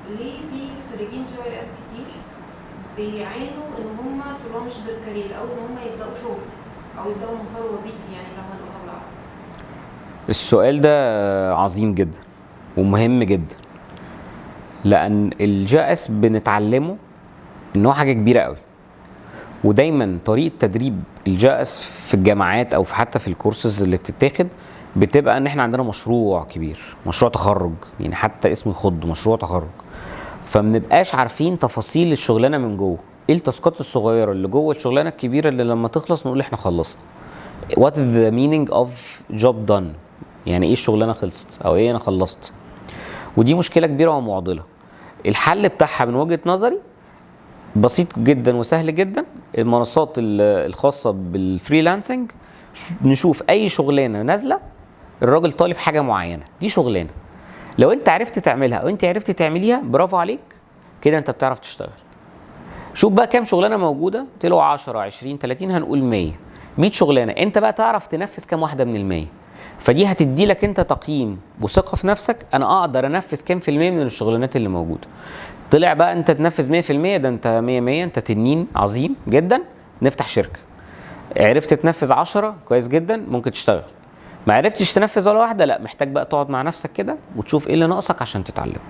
ليه في خريجين GIS كتير بيعانوا ان هم طلعوا مش ده الكارير او ان هم يبداوا شغل او يبداوا مسار وظيفي يعني لما نقول بالعربي؟ السؤال ده عظيم جدا ومهم جدا، لان الجي اس بنتعلمه ان هو حاجه كبيره قوي. ودايما طريقه تدريب الجي اس في الجامعات او حتى في الكورسز اللي بتتاخد بتبقى ان احنا عندنا مشروع كبير، مشروع تخرج، يعني حتى اسمه يخض مشروع تخرج. فمنبقاش عارفين تفاصيل الشغلانه من جوه، ايه التاسكات الصغيره اللي جوه الشغلانه الكبيره اللي لما تخلص نقول احنا خلصنا. What is the meaning of job done؟ يعني ايه الشغلانه خلصت او ايه انا خلصت. ودي مشكله كبيره ومعضله. الحل بتاعها من وجهه نظري بسيط جدا وسهل جدا. المنصات الخاصه بالفريلانسنج، نشوف اي شغلانه نازله الراجل طالب حاجه معينه، دي شغلانه لو انت عرفت تعملها او انت عرفت تعمليها برافو عليك، كده انت بتعرف تشتغل. شوف بقى كام شغلانه موجوده، طلعوا 10 20 30 هنقول 100 شغلانه، انت بقى تعرف تنفذ كام واحده من ال100. فدي هتدي لك انت تقييم وثقه في نفسك، انا اقدر انفذ كام في المية من الشغلانات اللي موجوده. طلع بقى انت تنفذ 100%، ده انت 100 انت تنين عظيم جدا، نفتح شركه. عرفت تنفذ 10 كويس جدا، ممكن تشتغل. ما عرفتش تنفذ ولا واحده، لا محتاج بقى تقعد مع نفسك كده وتشوف ايه اللي ناقصك عشان تتعلم.